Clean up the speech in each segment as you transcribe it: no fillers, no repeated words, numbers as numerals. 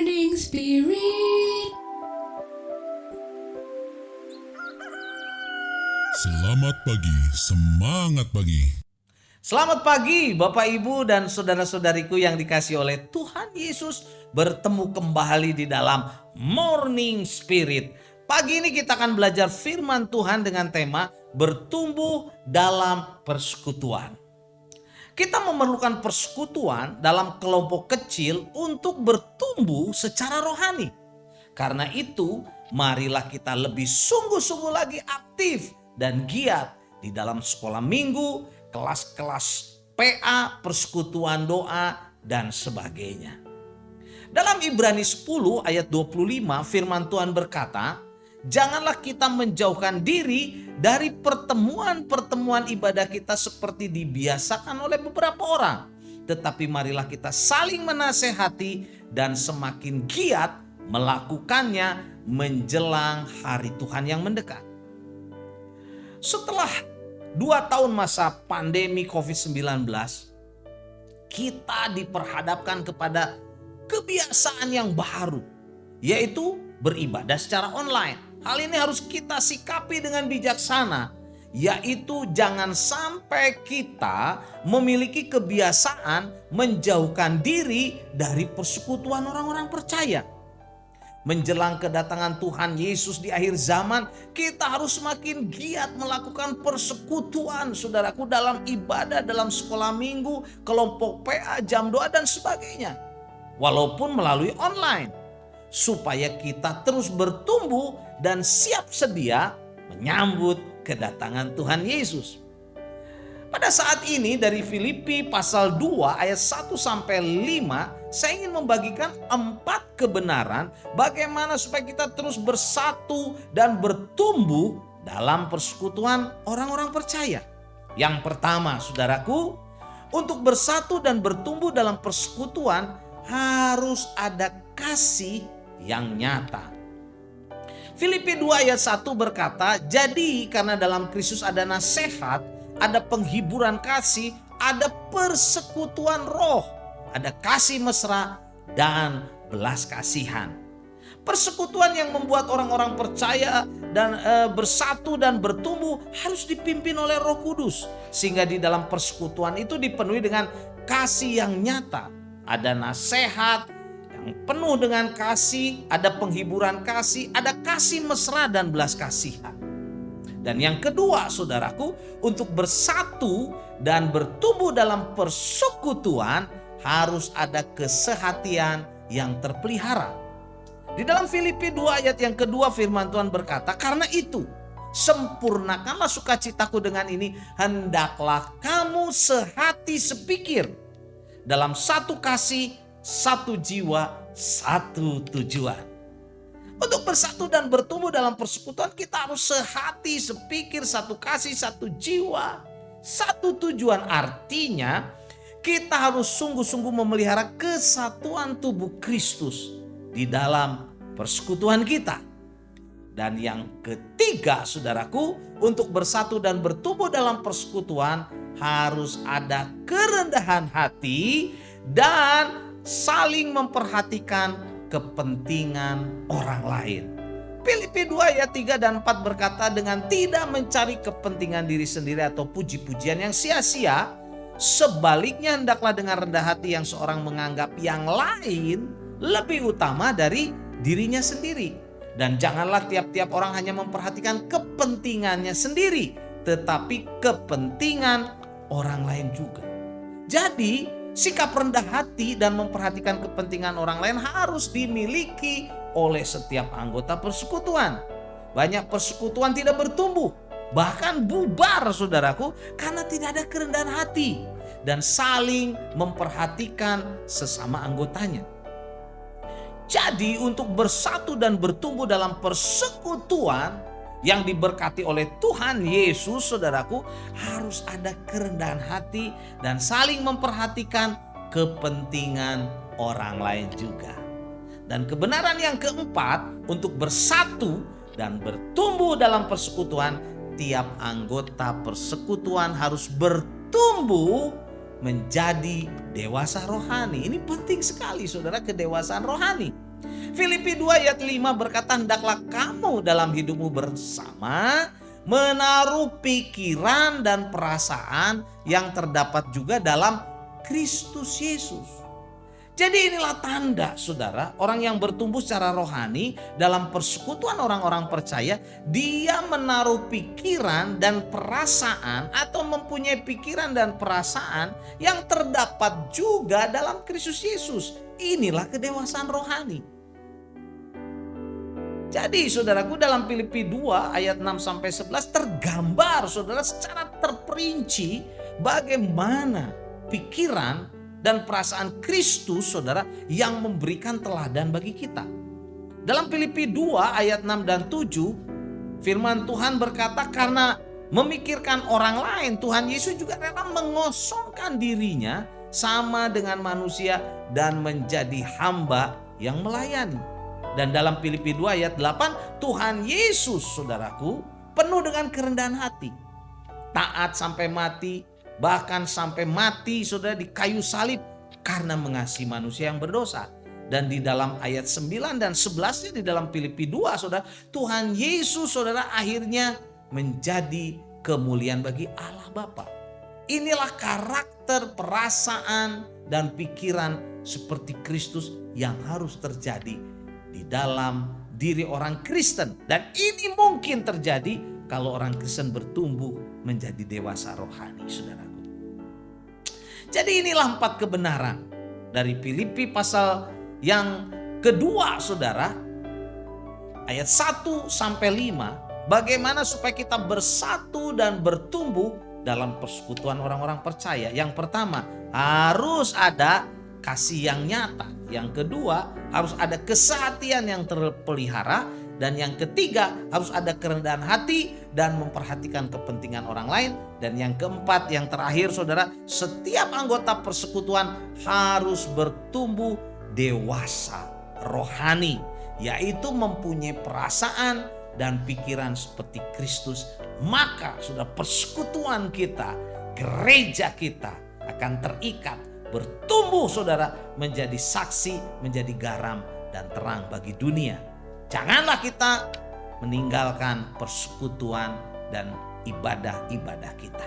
Morning Spirit. Selamat pagi, semangat pagi. Selamat pagi Bapak Ibu dan saudara-saudariku yang dikasihi oleh Tuhan Yesus. Bertemu kembali di dalam Morning Spirit. Pagi ini kita akan belajar firman Tuhan dengan tema bertumbuh dalam persekutuan. Kita memerlukan persekutuan dalam kelompok kecil untuk bertumbuh secara rohani. Karena itu, marilah kita lebih sungguh-sungguh lagi aktif dan giat di dalam sekolah minggu, kelas-kelas PA, persekutuan doa, dan sebagainya. Dalam Ibrani 10 ayat 25 firman Tuhan berkata, janganlah kita menjauhkan diri dari pertemuan-pertemuan ibadah kita seperti dibiasakan oleh beberapa orang. Tetapi marilah kita saling menasehati dan semakin giat melakukannya menjelang hari Tuhan yang mendekat. Setelah 2 tahun masa pandemi COVID-19, kita diperhadapkan kepada kebiasaan yang baru, yaitu beribadah secara online. Hal ini harus kita sikapi dengan bijaksana, yaitu jangan sampai kita memiliki kebiasaan menjauhkan diri dari persekutuan orang-orang percaya. Menjelang kedatangan Tuhan Yesus di akhir zaman, kita harus semakin giat melakukan persekutuan, saudaraku, dalam ibadah, dalam sekolah minggu, kelompok PA, jam doa, dan sebagainya. Walaupun melalui online, supaya kita terus bertumbuh dan siap sedia menyambut kedatangan Tuhan Yesus. Pada saat ini dari Filipi pasal 2 ayat 1 sampai 5, saya ingin membagikan 4 kebenaran bagaimana supaya kita terus bersatu dan bertumbuh dalam persekutuan orang-orang percaya. Yang pertama, saudaraku, untuk bersatu dan bertumbuh dalam persekutuan harus ada kasih yang nyata. Filipi 2 ayat 1 berkata, jadi karena dalam Kristus ada nasihat, ada penghiburan kasih, ada persekutuan roh, ada kasih mesra dan belas kasihan. Persekutuan yang membuat orang-orang percaya dan bersatu dan bertumbuh harus dipimpin oleh Roh Kudus, sehingga di dalam persekutuan itu dipenuhi dengan kasih yang nyata. Ada nasihat yang penuh dengan kasih, ada penghiburan kasih, ada kasih mesra dan belas kasihan. Dan yang kedua, saudaraku, untuk bersatu dan bertumbuh dalam persekutuan harus ada kesehatian yang terpelihara. Di dalam Filipi 2 ayat yang kedua firman Tuhan berkata, karena itu sempurnakanlah sukacitaku dengan ini, hendaklah kamu sehati sepikir, dalam satu kasih, satu jiwa, satu tujuan. Untuk bersatu dan bertumbuh dalam persekutuan kita harus sehati, sepikir, satu kasih, satu jiwa, satu tujuan. Artinya kita harus sungguh-sungguh memelihara kesatuan tubuh Kristus di dalam persekutuan kita. Dan yang ketiga, saudaraku, untuk bersatu dan bertumbuh dalam persekutuan harus ada kerendahan hati dan saling memperhatikan kepentingan orang lain. Filipi 2 ayat 3 dan 4 berkata, dengan tidak mencari kepentingan diri sendiri atau puji-pujian yang sia-sia, sebaliknya hendaklah dengan rendah hati yang seorang menganggap yang lain lebih utama dari dirinya sendiri. Dan janganlah tiap-tiap orang hanya memperhatikan kepentingannya sendiri, tetapi kepentingan orang lain juga. Jadi sikap rendah hati dan memperhatikan kepentingan orang lain harus dimiliki oleh setiap anggota persekutuan. Banyak persekutuan tidak bertumbuh, bahkan bubar, saudaraku, karena tidak ada kerendahan hati dan saling memperhatikan sesama anggotanya. Jadi untuk bersatu dan bertumbuh dalam persekutuan yang diberkati oleh Tuhan Yesus, saudaraku, harus ada kerendahan hati dan saling memperhatikan kepentingan orang lain juga. Dan kebenaran yang keempat, untuk bersatu dan bertumbuh dalam persekutuan, tiap anggota persekutuan harus bertumbuh menjadi dewasa rohani. Ini penting sekali, saudara, kedewasaan rohani. Filipi 2 ayat 5 berkata, hendaklah kamu dalam hidupmu bersama menaruh pikiran dan perasaan yang terdapat juga dalam Kristus Yesus. Jadi inilah tanda, saudara, orang yang bertumbuh secara rohani dalam persekutuan orang-orang percaya, dia menaruh pikiran dan perasaan atau mempunyai pikiran dan perasaan yang terdapat juga dalam Kristus Yesus. Inilah kedewasaan rohani. Jadi saudaraku, dalam Filipi 2 ayat 6 sampai 11 tergambar, saudara, secara terperinci bagaimana pikiran dan perasaan Kristus, saudara, yang memberikan teladan bagi kita. Dalam Filipi 2 ayat 6 dan 7, firman Tuhan berkata, karena memikirkan orang lain, Tuhan Yesus juga rela mengosongkan dirinya sama dengan manusia dan menjadi hamba yang melayani. Dan dalam Filipi 2 ayat 8, Tuhan Yesus, saudaraku, penuh dengan kerendahan hati, taat sampai mati, bahkan sampai mati, saudara, di kayu salib karena mengasihi manusia yang berdosa. Dan di dalam ayat 9 dan 11 di dalam Filipi 2, saudara, Tuhan Yesus, saudara, akhirnya menjadi kemuliaan bagi Allah Bapa. Inilah karakter, perasaan, dan pikiran seperti Kristus yang harus terjadi di dalam diri orang Kristen. Dan ini mungkin terjadi kalau orang Kristen bertumbuh menjadi dewasa rohani, saudaraku. Jadi inilah 4 kebenaran dari Filipi pasal yang kedua, saudara, ayat 1 sampai 5, bagaimana supaya kita bersatu dan bertumbuh dalam persekutuan orang-orang percaya. Yang pertama, harus ada kasih yang nyata. Yang kedua, harus ada kesehatian yang terpelihara. Dan yang ketiga, harus ada kerendahan hati dan memperhatikan kepentingan orang lain. Dan yang keempat, yang terakhir, saudara, setiap anggota persekutuan harus bertumbuh dewasa rohani, yaitu mempunyai perasaan dan pikiran seperti Kristus. Maka sudah persekutuan kita, gereja kita akan terikat, bertumbuh, saudara, menjadi saksi, menjadi garam dan terang bagi dunia. Janganlah kita meninggalkan persekutuan dan ibadah-ibadah kita.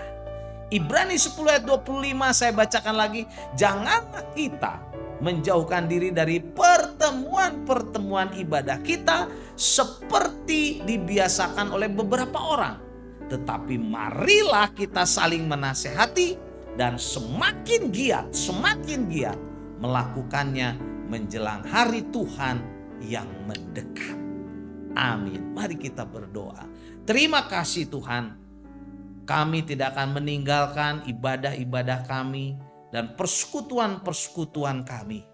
Ibrani 10 ayat 25 saya bacakan lagi. Janganlah kita menjauhkan diri dari pertemuan-pertemuan ibadah kita seperti dibiasakan oleh beberapa orang. Tetapi marilah kita saling menasehati dan semakin giat melakukannya menjelang hari Tuhan yang mendekat. Amin. Mari kita berdoa. Terima kasih Tuhan. Kami tidak akan meninggalkan ibadah-ibadah kami dan persekutuan-persekutuan kami.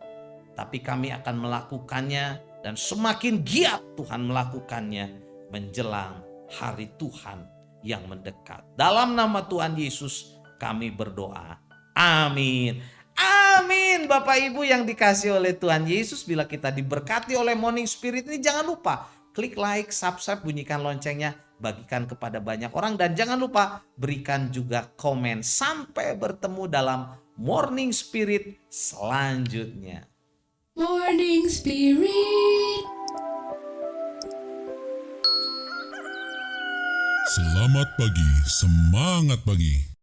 Tapi kami akan melakukannya dan semakin giat Tuhan melakukannya menjelang hari Tuhan yang mendekat. Dalam nama Tuhan Yesus kami berdoa. Amin. Amin. Bapak Ibu yang dikasihi oleh Tuhan Yesus, bila kita diberkati oleh Morning Spirit ini, jangan lupa klik like, subscribe, bunyikan loncengnya, bagikan kepada banyak orang, dan jangan lupa berikan juga komen. Sampai bertemu dalam Morning Spirit selanjutnya. Morning Spirit. Selamat pagi, semangat pagi.